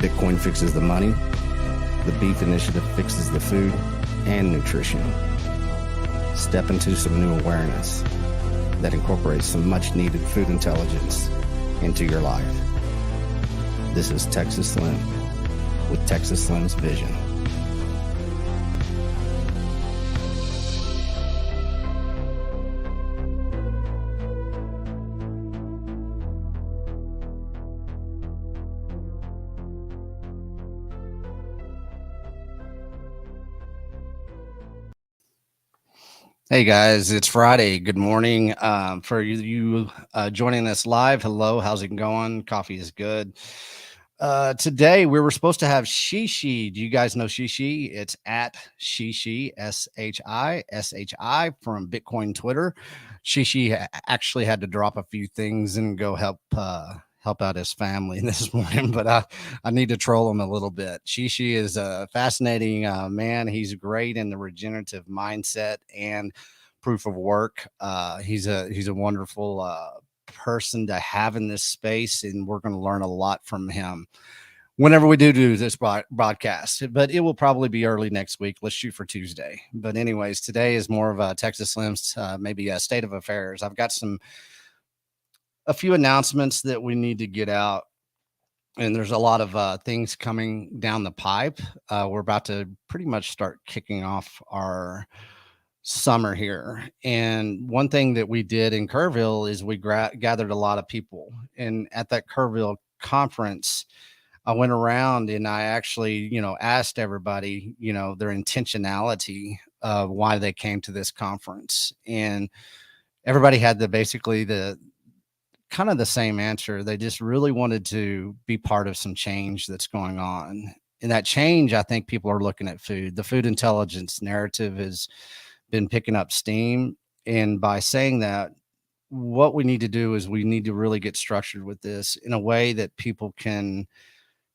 Bitcoin fixes the money. The Beef Initiative fixes the food and nutrition. Step into some new awareness that incorporates some much needed food intelligence into your life. This is Texas Slim with Texas Slim's Vision. Hey guys, it's Friday. Good morning. For you joining us live, hello, how's it going? Coffee is good. Today we were supposed to have Shishi. Do you guys know Shishi? It's at Shishi, Shishi from Bitcoin Twitter. Shishi actually had to drop a few things and go help out his family this morning, but I need to troll him a little bit. Shishi is a fascinating man. He's great in the regenerative mindset and proof of work. He's a wonderful person to have in this space, and we're going to learn a lot from him whenever we do this broadcast, but it will probably be early next week. Let's shoot for Tuesday. But anyways, today is more of a Texas Slim's maybe a state of affairs. I've got a few announcements that we need to get out, and there's a lot of things coming down the pipe. We're about to pretty much start kicking off our summer here, and one thing that we did in Kerrville is we gathered a lot of people, and at that Kerrville conference I went around and I actually asked everybody their intentionality of why they came to this conference, and everybody had basically the kind of the same answer. They just really wanted to be part of some change that's going on. And that change, I think people are looking at food. The food intelligence narrative has been picking up steam. And by saying that, what we need to do is we need to really get structured with this in a way that people can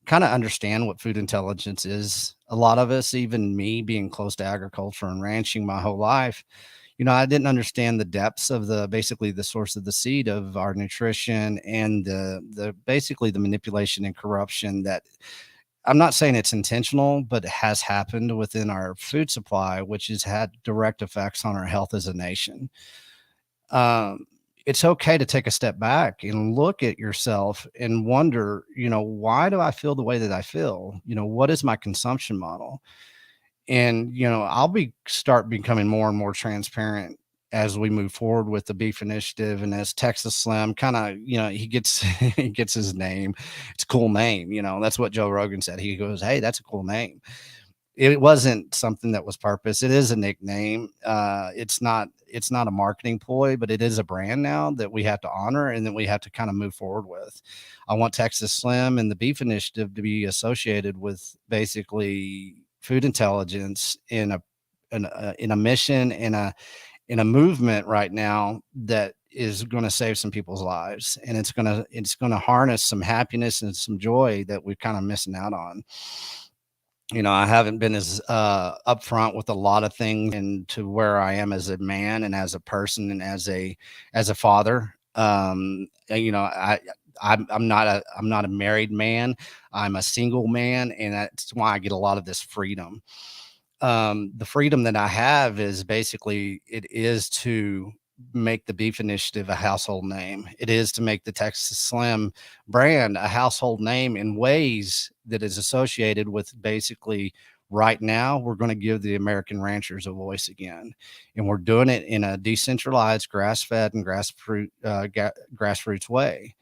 kind of understand what food intelligence is. A lot of us, even me being close to agriculture and ranching my whole life, I didn't understand the depths of basically the source of the seed of our nutrition and the basically the manipulation and corruption that I'm not saying it's intentional, but it has happened within our food supply, which has had direct effects on our health as a nation. It's okay to take a step back and look at yourself and wonder, why do I feel the way that I feel? What is my consumption model? And, I'll start becoming more and more transparent as we move forward with the Beef Initiative. And as Texas Slim kind of, he gets, he gets his name. It's a cool name. That's what Joe Rogan said. He goes, "Hey, that's a cool name." It wasn't something that was purpose. It is a nickname. It's not a marketing ploy, but it is a brand now that we have to honor and that we have to kind of move forward with. I want Texas Slim and the Beef Initiative to be associated with basically food intelligence in a mission, in a movement right now that is going to save some people's lives, and it's going to harness some happiness and some joy that we're kind of missing out on. I haven't been as upfront with a lot of things and to where I am as a man and as a person and as a father. I'm not a married man. I'm a single man, and that's why I get a lot of this freedom. The freedom that I have is basically it is to make the Beef Initiative a household name. It is to make the Texas Slim brand a household name in ways that is associated with basically right now we're going to give the American ranchers a voice again. And we're doing it in a decentralized, grass-fed and grassroots way.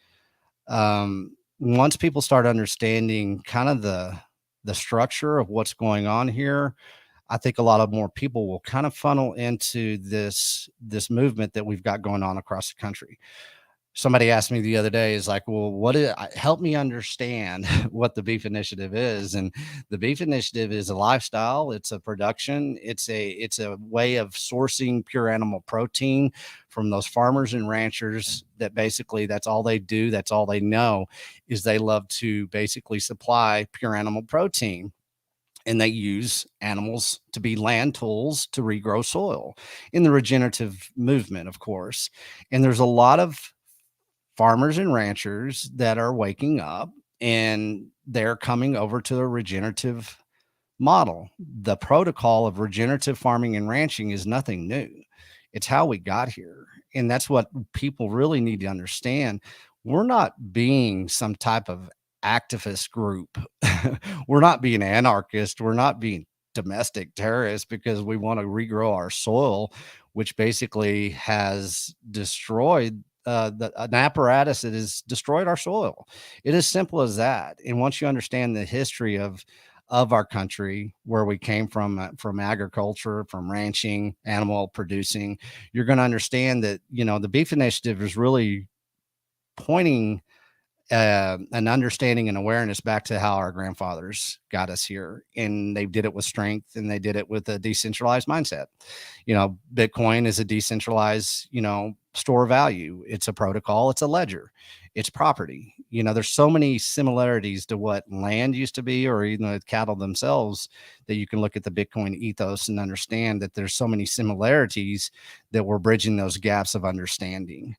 Once people start understanding kind of the structure of what's going on here, I think a lot of more people will kind of funnel into this movement that we've got going on across the country. Somebody asked me the other day, is like, well, help me understand what the Beef Initiative is. And the Beef Initiative is a lifestyle. It's a production. It's a way of sourcing pure animal protein from those farmers and ranchers that basically that's all they do. That's all they know is they love to basically supply pure animal protein. And they use animals to be land tools to regrow soil in the regenerative movement, of course. And there's a lot of farmers and ranchers that are waking up and they're coming over to a regenerative model. The protocol of regenerative farming and ranching is nothing new. It's how we got here. And that's what people really need to understand. We're not being some type of activist group. We're not being anarchist. We're not being domestic terrorists because we want to regrow our soil, which basically has destroyed an apparatus that has destroyed our soil. It is simple as that. And once you understand the history of our country, where we came from agriculture, from ranching, animal producing, you're going to understand that, the beef initiative is really pointing an understanding and awareness back to how our grandfathers got us here. And they did it with strength, and they did it with a decentralized mindset. Bitcoin is a decentralized, store of value. It's a protocol, it's a ledger, it's property. There's so many similarities to what land used to be, or even the cattle themselves, that you can look at the Bitcoin ethos and understand that there's so many similarities that we're bridging those gaps of understanding.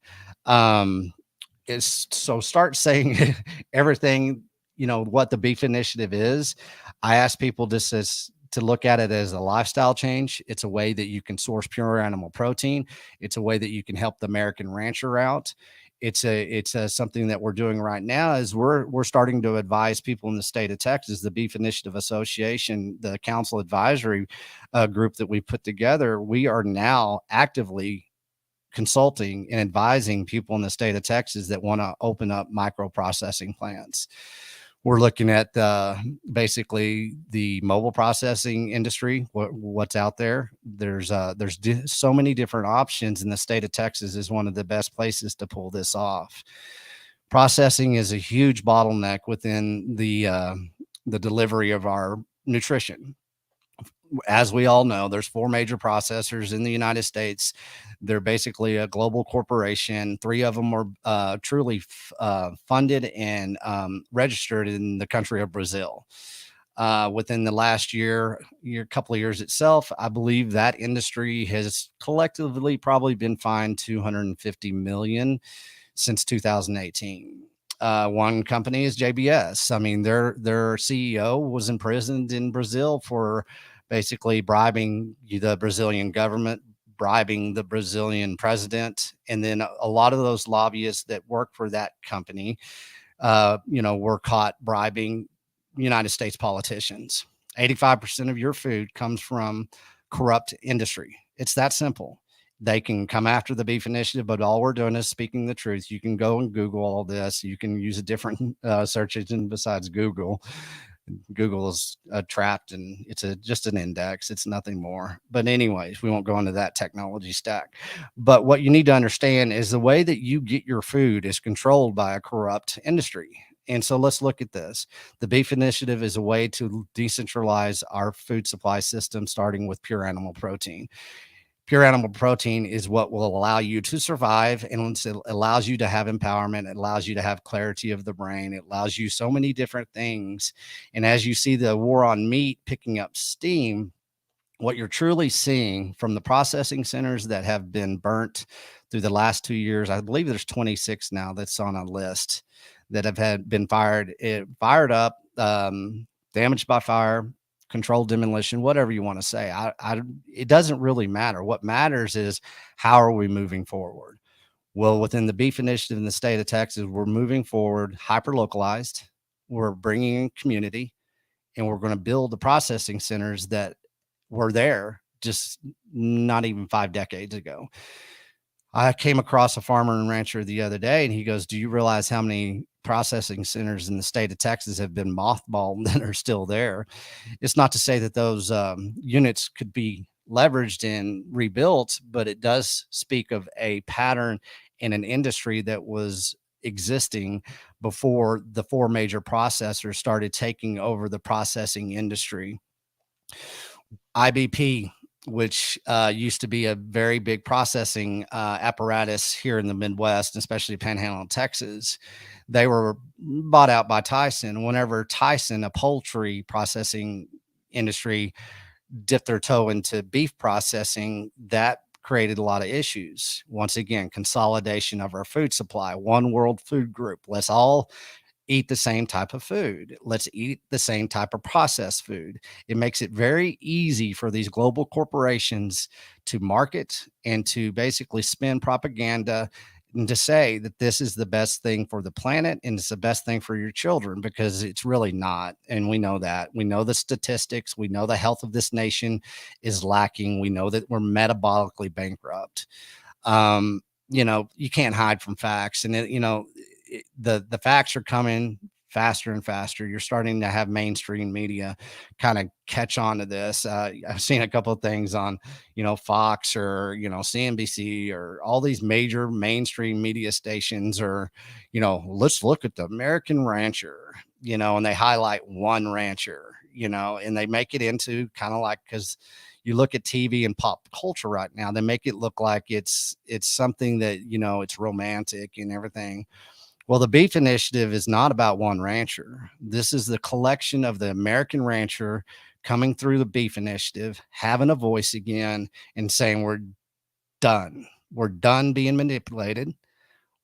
Is so start saying everything, what the beef initiative is. I ask people just as to look at it as a lifestyle change. It's a way that you can source pure animal protein. It's a way that you can help the American rancher out. It's a something that we're doing right now is we're starting to advise people in the state of Texas, the Beef Initiative Association, the council advisory group that we put together. We are now actively consulting and advising people in the state of Texas that want to open up microprocessing plants. We're looking at basically the mobile processing industry, what's out there. There's so many different options, and the state of Texas is one of the best places to pull this off. Processing is a huge bottleneck within the delivery of our nutrition. As we all know, there's four major processors in the United States. They're basically a global corporation. Three of them were truly funded and registered in the country of Brazil. Within the last couple of years itself, I believe that industry has collectively probably been fined 250 million since 2018. One company is JBS. I mean, their CEO was imprisoned in Brazil for basically bribing the Brazilian government, bribing the Brazilian president, and then a lot of those lobbyists that work for that company, were caught bribing United States politicians. 85% of your food comes from corrupt industry. It's that simple. They can come after the beef initiative, but all we're doing is speaking the truth. You can go and Google all this. You can use a different search engine besides Google. Google is trapped, and it's just an index. It's nothing more. But anyways, we won't go into that technology stack. But what you need to understand is the way that you get your food is controlled by a corrupt industry. And so let's look at this. The Beef Initiative is a way to decentralize our food supply system, starting with pure animal protein. Pure animal protein is what will allow you to survive, and it allows you to have empowerment. It allows you to have clarity of the brain. It allows you so many different things. And as you see the war on meat picking up steam, what you're truly seeing from the processing centers that have been burnt through the last 2 years, I believe there's 26 now that's on a list that have been fired up, damaged by fire, controlled demolition, whatever you want to say. It doesn't really matter. What matters is how are we moving forward? Well, within the beef initiative in the state of Texas, we're moving forward hyper localized. We're bringing in community, and we're going to build the processing centers that were there just not even 5 decades ago. I came across a farmer and rancher the other day, and he goes, "Do you realize how many processing centers in the state of Texas have been mothballed that are still there?" It's not to say that those units could be leveraged and rebuilt, but it does speak of a pattern in an industry that was existing before the four major processors started taking over the processing industry. IBP, which used to be a very big processing apparatus here in the Midwest, especially Panhandle, Texas, they were bought out by Tyson. Whenever Tyson, a poultry processing industry, dipped their toe into beef processing, that created a lot of issues. Once again, consolidation of our food supply, one world food group. Let's all eat the same type of food. Let's eat the same type of processed food. It makes it very easy for these global corporations to market and to basically spin propaganda and to say that this is the best thing for the planet and it's the best thing for your children, because it's really not. And we know that. We know the statistics. We know the health of this nation is lacking. We know that we're metabolically bankrupt. um you can't hide from facts, and the facts are coming faster and faster. You're starting to have mainstream media kind of catch on to this. I've seen a couple of things on Fox or CNBC or all these major mainstream media stations, or let's look at the American rancher, and they highlight one rancher, and they make it into kind of like, because you look at TV and pop culture right now, they make it look like it's something that it's romantic and everything. Well, the Beef Initiative is not about one rancher. This is the collection of the American rancher coming through the Beef Initiative, having a voice again, and saying we're done. We're done being manipulated.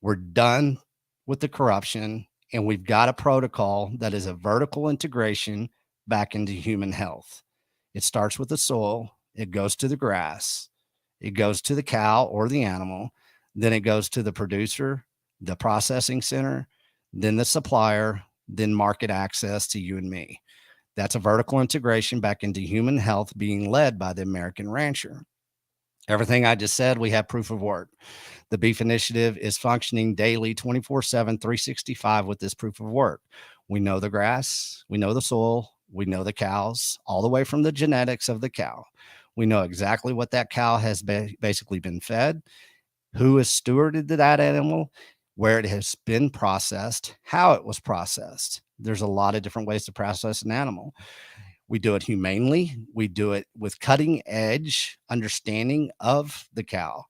We're done with the corruption, and we've got a protocol that is a vertical integration back into human health. It starts with the soil, it goes to the grass, it goes to the cow or the animal, then it goes to the producer, the processing center, then the supplier, then market access to you and me. That's a vertical integration back into human health being led by the American rancher. Everything I just said, we have proof of work. The Beef Initiative is functioning daily, 24/7, 365 with this proof of work. We know the grass, we know the soil, we know the cows, all the way from the genetics of the cow. We know exactly what that cow has basically been fed, who has stewarded that animal, where it has been processed, how it was processed. There's a lot of different ways to process an animal. We do it humanely. We do it with cutting edge understanding of the cow.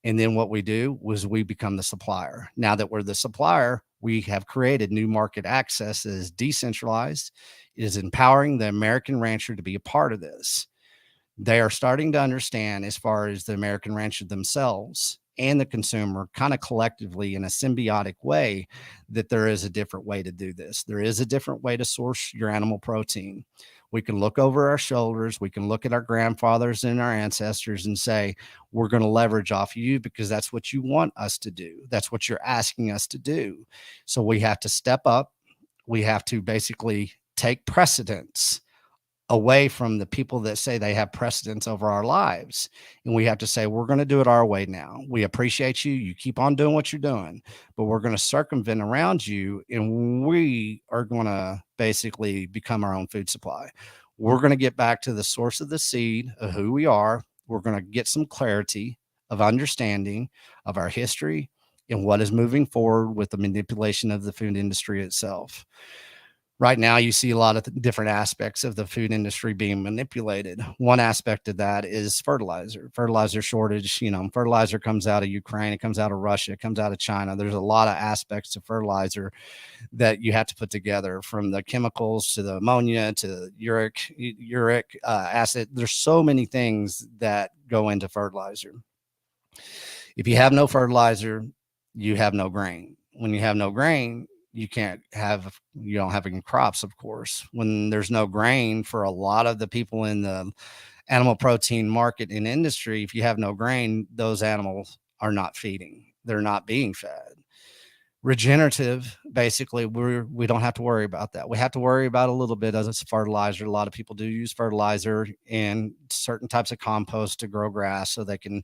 And then what we do was we become the supplier. Now that we're the supplier, we have created new market access that is decentralized. It is empowering the American rancher to be a part of this. They are starting to understand, as far as the American rancher themselves and the consumer, kind of collectively in a symbiotic way, that there is a different way to do this. There is a different way to source your animal protein. We can look over our shoulders. We can look at our grandfathers and our ancestors and say, we're going to leverage off you because that's what you want us to do. That's what you're asking us to do. So we have to step up. We have to basically take precedence away from the people that say they have precedence over our lives. And we have to say, we're going to do it our way now. We appreciate you. You keep on doing what you're doing, but we're going to circumvent around you, and we are going to basically become our own food supply. We're going to get back to the source of the seed of who we are. We're going to get some clarity of understanding of our history and what is moving forward with the manipulation of the food industry itself. Right now, you see a lot of different aspects of the food industry being manipulated. One aspect of that is fertilizer shortage. Fertilizer comes out of Ukraine, it comes out of Russia, it comes out of China. There's a lot of aspects to fertilizer that you have to put together, from the chemicals to the ammonia to uric acid. There's so many things that go into fertilizer. If you have no fertilizer, you have no grain. When you have no grain, you don't have any crops, of course. When there's no grain, for a lot of the people in the animal protein market and industry, if you have no grain, those animals are not feeding. They're not being fed. Regenerative, basically, we don't have to worry about that. We have to worry about a little bit as fertilizer. A lot of people do use fertilizer and certain types of compost to grow grass so they can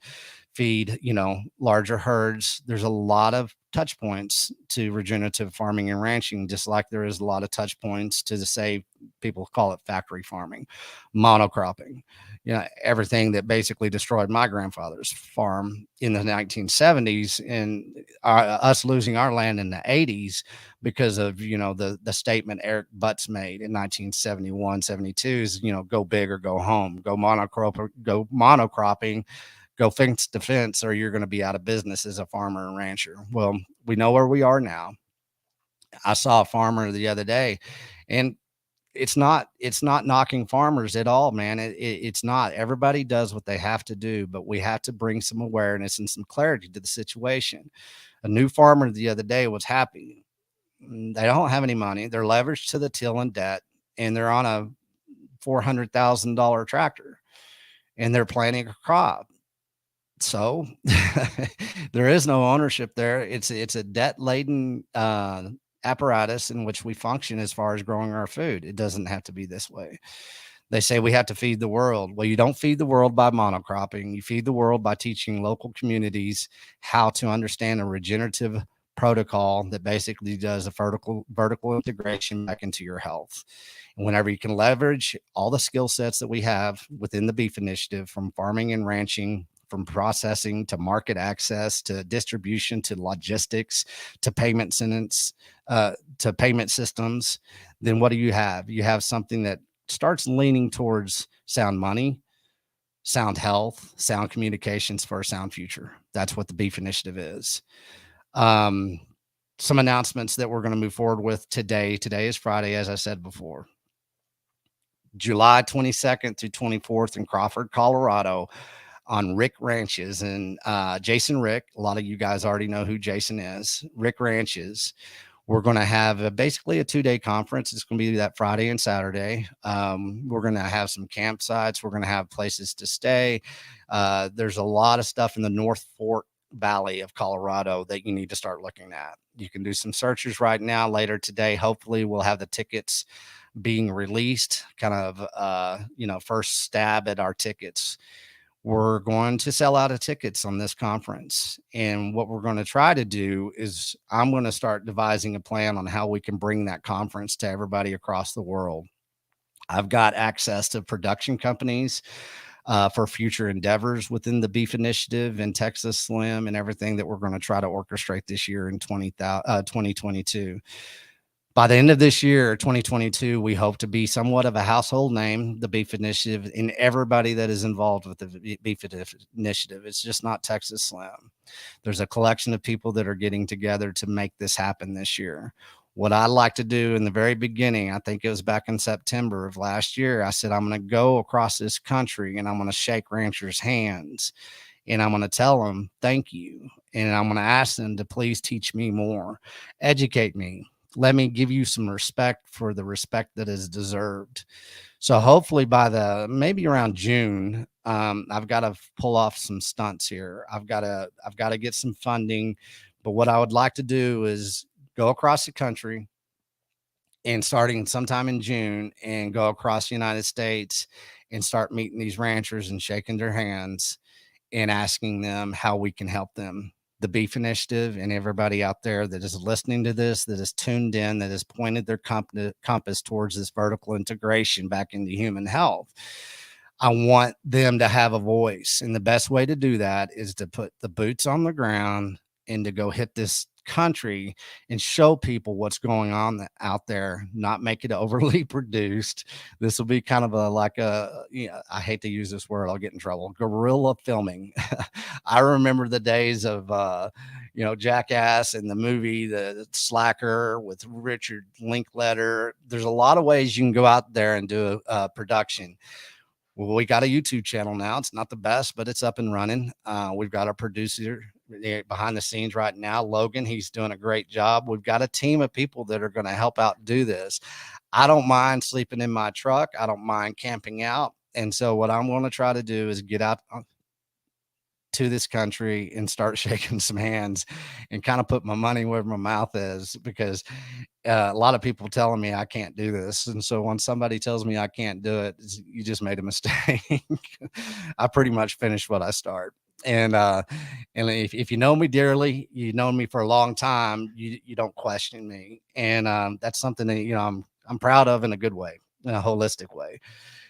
feed larger herds. There's a lot of touch points to regenerative farming and ranching, just like there is a lot of touch points to say, people call it factory farming, monocropping, everything that basically destroyed my grandfather's farm in the 1970s, and us losing our land in the 80s because of the statement Eric Butts made in 1971, 72 is, go big or go home, go monocropping, go fence to fence, or you're going to be out of business as a farmer and rancher. Well, we know where we are now. I saw a farmer the other day, and it's not knocking farmers at all, man. It's not. Everybody does what they have to do, but we have to bring some awareness and some clarity to the situation. A new farmer the other day was happy. They don't have any money. They're leveraged to the till in debt, and they're on a $400,000 tractor, and they're planting a crop. So there is no ownership there. It's a debt laden apparatus in which we function as far as growing our food. It doesn't have to be this way. They say we have to feed the world. Well, you don't feed the world by monocropping. You feed the world by teaching local communities how to understand a regenerative protocol that basically does a vertical integration back into your health. And whenever you can leverage all the skill sets that we have within the beef initiative, from farming and ranching, from processing to market access to distribution to logistics to payment systems, then what do you have? You have something that starts leaning towards sound money, sound health, sound communications for a sound future. That's what the beef initiative is. Um, some announcements that we're going to move forward with today. Today is Friday, as I said before. July 22nd through 24th in Crawford, Colorado, on Rick Ranches. And Jason Rick, a lot of you guys already know who Jason is. Rick Ranches. We're going to have basically a 2-day conference. It's going to be that Friday and Saturday. We're going to have some campsites. We're going to have places to stay. There's a lot of stuff in the North Fork Valley of Colorado that you need to start looking at. You can do some searches right now. Later today, hopefully we'll have the tickets being released, kind of, first stab at our tickets. We're going to sell out of tickets on this conference. And what we're going to try to do is I'm going to start devising a plan on how we can bring that conference to everybody across the world. I've got access to production companies for future endeavors within the beef initiative and Texas Slim and everything that we're going to try to orchestrate this year in 2022. By the end of this year, 2022, we hope to be somewhat of a household name, the Beef Initiative, in everybody that is involved with the Beef Initiative. It's just not Texas Slim. There's a collection of people that are getting together to make this happen this year. What I like to do in the very beginning, I think it was back in September of last year, I said, I'm going to go across this country and I'm going to shake ranchers' hands and I'm going to tell them thank you. And I'm going to ask them to please teach me more, educate me. Let me give you some respect for the respect that is deserved. So hopefully by maybe around June, I've got to pull off some stunts here. I've got to get some funding. But what I would like to do is go across the country and starting sometime in June and go across the United States and start meeting these ranchers and shaking their hands and asking them how we can help them. The Beef Initiative and everybody out there that is listening to this, that is tuned in, that has pointed their compass towards this vertical integration back into human health. I want them to have a voice. And the best way to do that is to put the boots on the ground and to go hit this country and show people what's going on out there, not make it overly produced. This will be kind of I hate to use this word, I'll get in trouble, guerrilla filming. I remember the days of, Jackass and the movie, the Slacker with Richard Linkletter. There's a lot of ways you can go out there and do a production. Well, we got a YouTube channel now. It's not the best, but it's up and running. We've got our producer behind the scenes right now, Logan. He's doing a great job. We've got a team of people that are going to help out do this. I don't mind sleeping in my truck. I don't mind camping out. And so what I'm going to try to do is get out to this country and start shaking some hands and kind of put my money where my mouth is, because a lot of people telling me I can't do this. And so when somebody tells me I can't do it, you just made a mistake. I pretty much finished what I start. And if you know me dearly, you know me for a long time, you don't question me. And that's something that, I'm proud of in a good way, in a holistic way,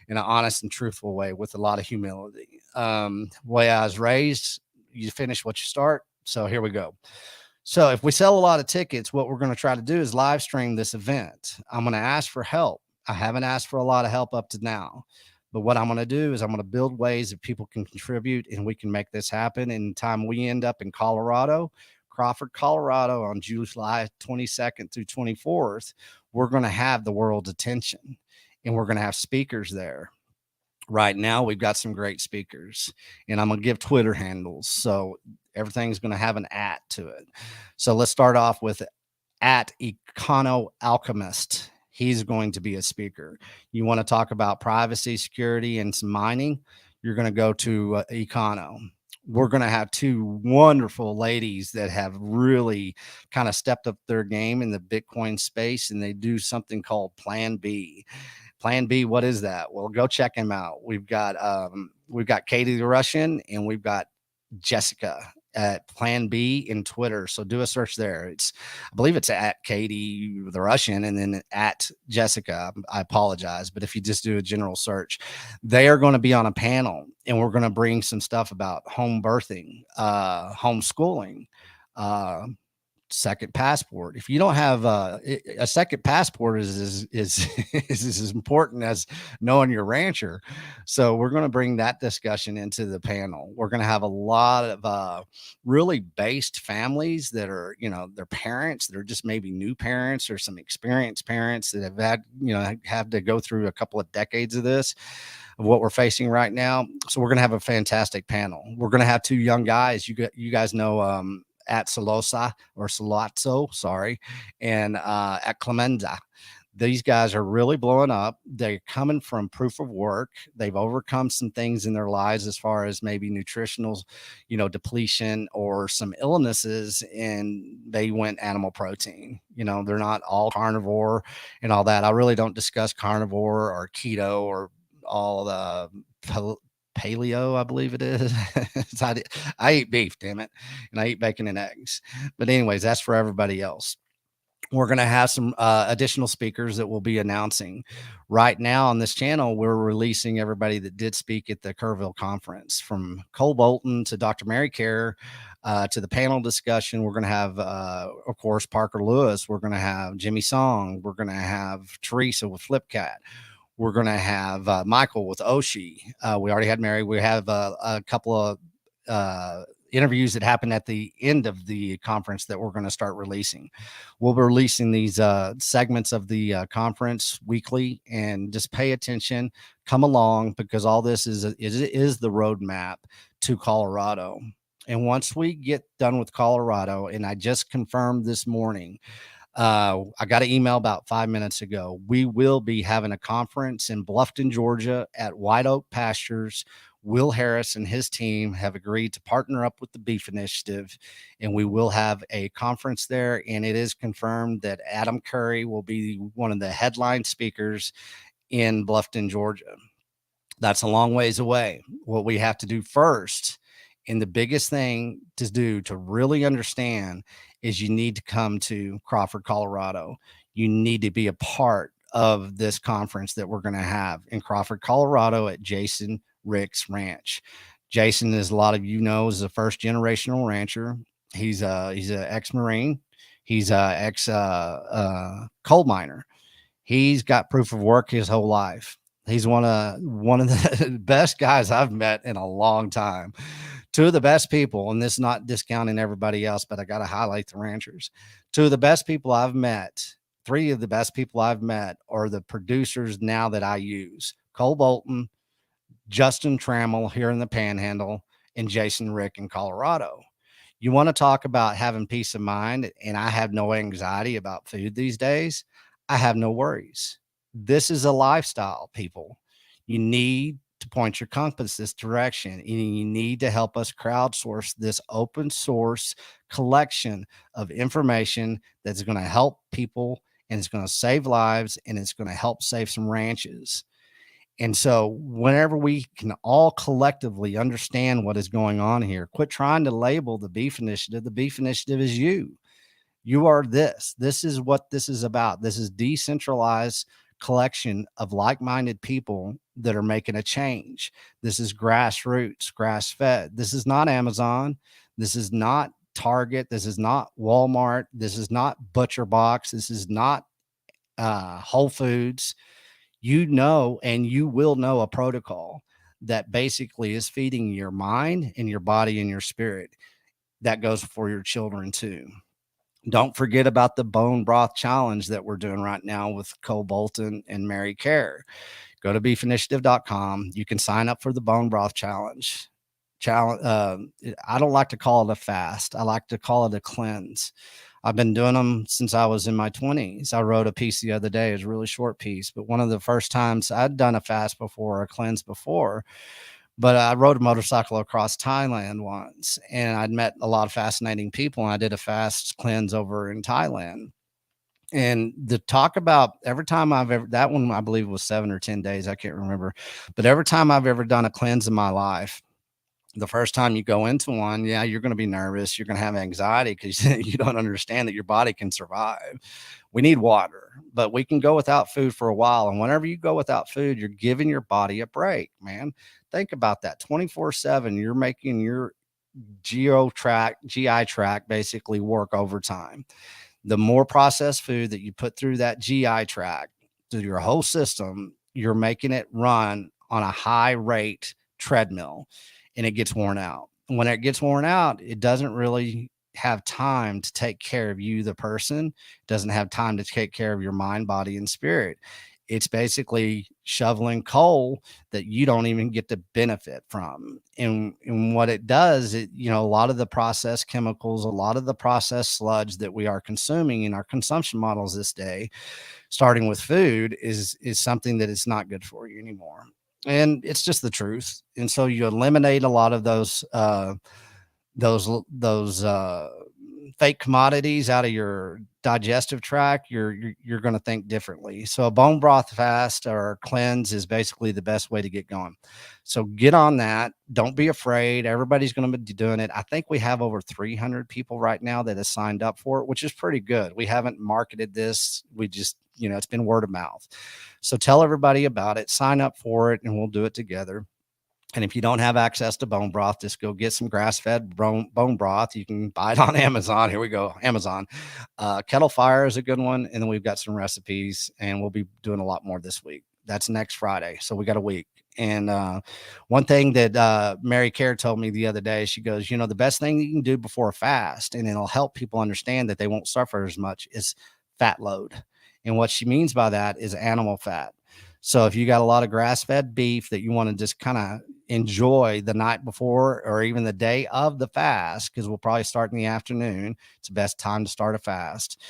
in an honest and truthful way with a lot of humility. Way I was raised, you finish what you start. So here we go. So if we sell a lot of tickets, what we're going to try to do is live stream this event. I'm going to ask for help. I haven't asked for a lot of help up to now, but what I'm going to do is I'm going to build ways that people can contribute and we can make this happen. In time we end up in Colorado, Crawford, Colorado on July 22nd through 24th, we're going to have the world's attention and we're going to have speakers there. Right now, we've got some great speakers, and I'm going to give Twitter handles. So everything's going to have an @ to it. So let's start off with at Econo Alchemist. He's going to be a speaker. You want to talk about privacy, security, and some mining? You're going to go to Econo. We're going to have two wonderful ladies that have really kind of stepped up their game in the Bitcoin space, and they do something called Plan B. Plan B, what is that? Well, go check him out. We've got Katie the Russian, and we've got Jessica at Plan B in Twitter. So do a search there. I believe it's at Katie the Russian and then at Jessica. I apologize, but if you just do a general search, they are going to be on a panel, and we're going to bring some stuff about home birthing, homeschooling, uh, second passport. If you don't have a second passport is is as important as knowing your rancher. So we're going to bring that discussion into the panel. We're going to have a lot of really based families that are, their parents that are just maybe new parents or some experienced parents that have had, have to go through a couple of decades of this, of what we're facing right now. So we're going to have a fantastic panel. We're going to have two young guys. You guys know at Solosa or Solazzo, sorry, and at Clemenza. These guys are really blowing up. They're coming from proof of work. They've overcome some things in their lives as far as maybe nutritional, depletion or some illnesses, and they went animal protein. They're not all carnivore and all that. I really don't discuss carnivore or keto or all the paleo, I believe it is. I eat beef, damn it, and I eat bacon and eggs. But anyways, that's for everybody else. We're going to have some additional speakers that we'll be announcing. Right now on this channel, we're releasing everybody that did speak at the Kerrville conference, from Cole Bolton to Dr. Mary Care to the panel discussion. We're going to have, of course, Parker Lewis. We're going to have Jimmy Song. We're going to have Teresa with Flipcat. We're going to have Michael with Oshi. We already had Mary. We have a couple of interviews that happened at the end of the conference that we're going to start releasing. We'll be releasing these segments of the conference weekly, and just pay attention, come along, because all this is the roadmap to Colorado. And once we get done with Colorado, and I just confirmed this morning, I got an email about 5 minutes ago. We will be having a conference in Bluffton, Georgia at White Oak Pastures. Will Harris and his team have agreed to partner up with the Beef Initiative, and we will have a conference there. And it is confirmed that Adam Curry will be one of the headline speakers in Bluffton, Georgia. That's a long ways away. What we have to do first, and the biggest thing to do to really understand, is you need to come to Crawford, Colorado. You need to be a part of this conference that we're going to have in Crawford, Colorado at Jason Rick's Ranch. Jason, as a lot of you know, is a first generational rancher. He's an ex-Marine. He's a ex coal miner. He's got proof of work his whole life. He's one of the best guys I've met in a long time. Two of the best people, and this is not discounting everybody else, but I got to highlight the ranchers. Two of the best people I've met, three of the best people I've met, are the producers now that I use: Cole Bolton, Justin Trammell here in the Panhandle, and Jason Rick in Colorado. You want to talk about having peace of mind, and I have no anxiety about food these days. I have no worries. This is a lifestyle, people. You need to point your compass this direction, and you need to help us crowdsource this open source collection of information that's going to help people, and it's going to save lives, and it's going to help save some ranches. And so whenever we can all collectively understand what is going on here, quit trying to label the Beef Initiative. The Beef Initiative is you. You are this. This is what this is about. This is decentralized collection of like-minded people that are making a change. This is grassroots, grass-fed. This is not Amazon. This is not Target. This is not Walmart. This is not Butcher Box. This is not Whole Foods. And you will know a protocol that basically is feeding your mind and your body and your spirit. That goes for your children too. Don't forget about the bone broth challenge that we're doing right now with Cole Bolton and Mary Care. Go to beefinitiative.com. You can sign up for the bone broth challenge. I don't like to call it a fast. I like to call it a cleanse. I've been doing them since I was in my 20s. I wrote a piece the other day. It was a really short piece, but one of the first times I'd done a fast before, a cleanse before, but I rode a motorcycle across Thailand once, and I'd met a lot of fascinating people, and I did a fast cleanse over in Thailand. And the talk about every time I've ever, that one I believe was 7 or 10 days, I can't remember, but every time I've ever done a cleanse in my life, the first time you go into one, yeah, you're going to be nervous. You're going to have anxiety because you don't understand that your body can survive. We need water, but we can go without food for a while. And whenever you go without food, you're giving your body a break, man. Think about that 24/7. You're making your GI tract basically work overtime. The more processed food that you put through that GI tract, through your whole system, you're making it run on a high rate treadmill, and it gets worn out. When it gets worn out, it doesn't really have time to take care of you, the person, doesn't have time to take care of your mind, body, and spirit. It's basically shoveling coal that you don't even get to benefit from. And what it does, a lot of the processed chemicals, a lot of the processed sludge that we are consuming in our consumption models this day, starting with food, is something that is not good for you anymore. And it's just the truth. And so you eliminate a lot of those fake commodities out of your digestive tract, you're going to think differently. So a bone broth fast or cleanse is basically the best way to get going. So get on that. Don't be afraid. Everybody's going to be doing it. I think we have over 300 people right now that have signed up for it, which is pretty good. We haven't marketed this. We just, it's been word of mouth. So tell everybody about it, sign up for it, and we'll do it together. And if you don't have access to bone broth, just go get some grass-fed bone broth. You can buy it on Amazon. Here we go, Amazon. Kettle Fire is a good one. And then we've got some recipes, and we'll be doing a lot more this week. That's next Friday. So we got a week. And one thing that Mary Care told me the other day, she goes, the best thing you can do before a fast, and it'll help people understand that they won't suffer as much, is fat load. And what she means by that is animal fat. So if you got a lot of grass-fed beef that you want to just kind of enjoy the night before or even the day of the fast, because we'll probably start in the afternoon, it's the best time to start a fast.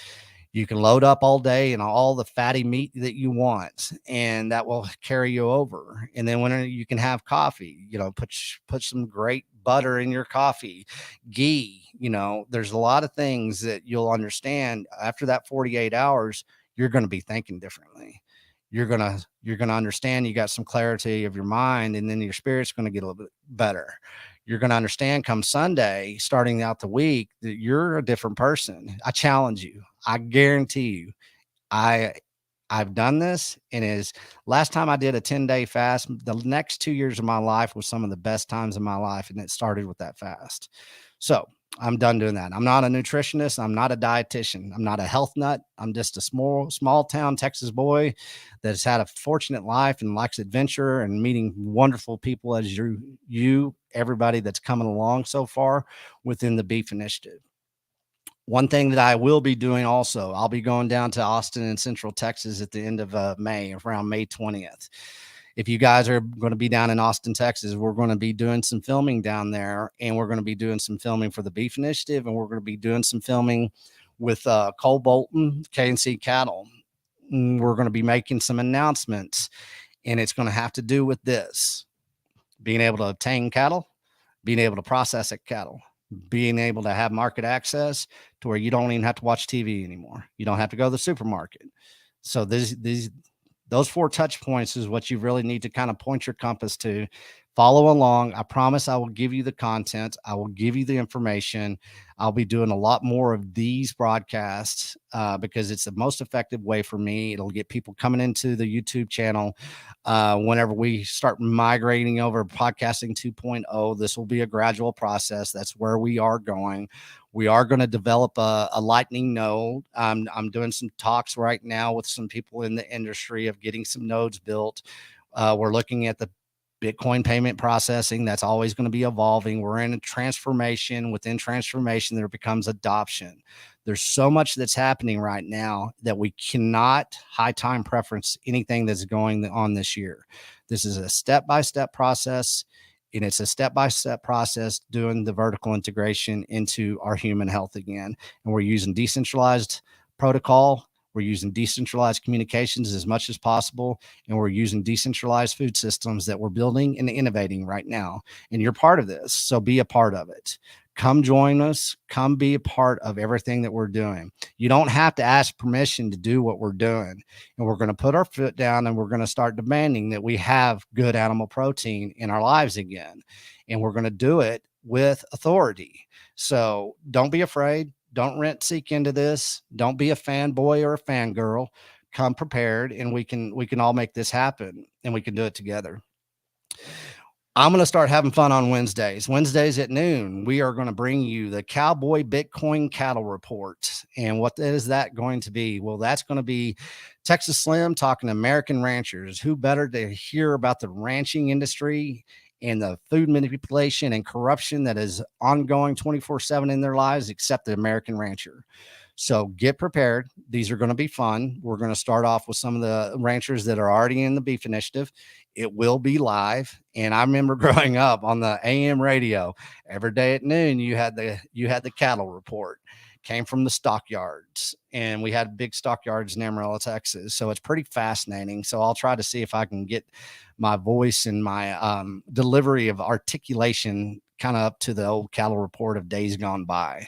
You can load up all day and all the fatty meat that you want, and that will carry you over. And then when you can have coffee, put some great butter in your coffee, ghee. There's a lot of things that you'll understand after that 48 hours. You're going to be thinking differently. You're gonna understand. You got some clarity of your mind, and then your spirit's going to get a little bit better. You're going to understand come Sunday, starting out the week, that you're a different person. I challenge you. I guarantee you. I've done this, and is last time I did a 10-day fast. The next 2 years of my life was some of the best times in my life, and it started with that fast. So I'm done doing that. I'm not a nutritionist. I'm not a dietitian. I'm not a health nut. I'm just a small town Texas boy that's had a fortunate life and likes adventure and meeting wonderful people as everybody that's coming along so far within the Beef Initiative. One thing that I will be doing also, I'll be going down to Austin and Central Texas at the end of May, around May 20th. If you guys are going to be down in Austin, Texas, we're going to be doing some filming down there, and we're going to be doing some filming for the Beef Initiative, and we're going to be doing some filming with Cole Bolton, K&C Cattle. We're going to be making some announcements, and it's going to have to do with this: being able to obtain cattle, being able to process cattle, being able to have market access to where you don't even have to watch TV anymore. You don't have to go to the supermarket. So those 4 touch points is what you really need to kind of point your compass to. Follow along. I promise I will give you the content. I will give you the information. I'll be doing a lot more of these broadcasts because it's the most effective way for me. It'll get people coming into the YouTube channel. Whenever we start migrating over podcasting 2.0, this will be a gradual process. That's where we are going. We are going to develop a lightning node. I'm doing some talks right now with some people in the industry of getting some nodes built. We're looking at the Bitcoin payment processing. That's always going to be evolving. We're in a transformation. Within transformation, there becomes adoption. There's so much that's happening right now that we cannot high time preference anything that's going on this year. This is a step-by-step process. And it's a step-by-step process doing the vertical integration into our human health again. And we're using decentralized protocol. We're using decentralized communications as much as possible. And we're using decentralized food systems that we're building and innovating right now. And you're part of this. So be a part of it. Come join us. Come be a part of everything that we're doing. You don't have to ask permission to do what we're doing. And we're going to put our foot down and we're going to start demanding that we have good animal protein in our lives again. And we're going to do it with authority. So don't be afraid. Don't rent seek into this. Don't be a fanboy or a fangirl. Come prepared, and we can all make this happen, and we can do it together. I'm going to start having fun on Wednesdays. Wednesdays at noon, we are going to bring you the Cowboy Bitcoin Cattle Report. And what is that going to be? Well, that's going to be Texas Slim talking to American ranchers. Who better to hear about the ranching industry and the food manipulation and corruption that is ongoing 24/7 in their lives except the American rancher. So get prepared. These are going to be fun. We're going to start off with some of the ranchers that are already in the beef initiative. It will be live. And I remember growing up on the AM radio every day at noon, you had the cattle report. Came from the stockyards, and we had big stockyards in Amarillo, Texas. So it's pretty fascinating. So I'll try to see if I can get my voice and my delivery of articulation kind of up to the old cattle report of days gone by.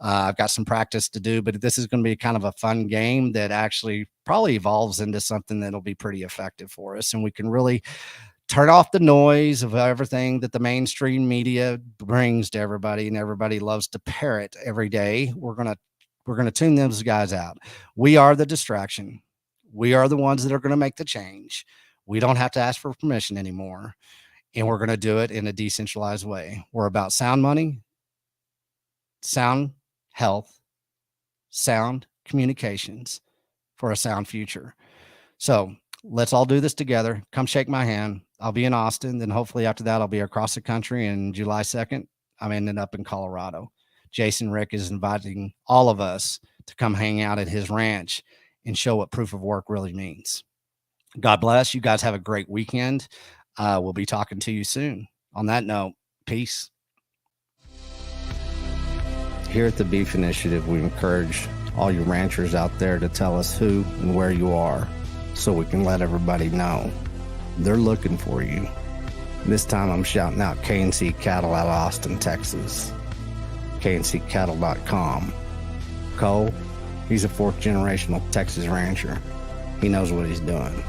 I've got some practice to do, but this is going to be kind of a fun game that actually probably evolves into something that'll be pretty effective for us. And we can really turn off the noise of everything that the mainstream media brings to everybody, and everybody loves to parrot every day. We're going to tune those guys out. We are the distraction. We are the ones that are going to make the change. We don't have to ask for permission anymore. And we're going to do it in a decentralized way. We're about sound money, sound health, sound communications for a sound future. So let's all do this together. Come shake my hand. I'll be in Austin. Then hopefully after that, I'll be across the country. And July 2nd, I'm ending up in Colorado. Jason Rick is inviting all of us to come hang out at his ranch and show what proof of work really means. God bless. You guys have a great weekend. We'll be talking to you soon. On that note, peace. Here at the Beef Initiative, we encourage all you ranchers out there to tell us who and where you are so we can let everybody know. They're looking for you. This time I'm shouting out K&C Cattle out of Austin, Texas. KNCCattle.com. Cole, he's a fourth generational Texas rancher. He knows what he's doing.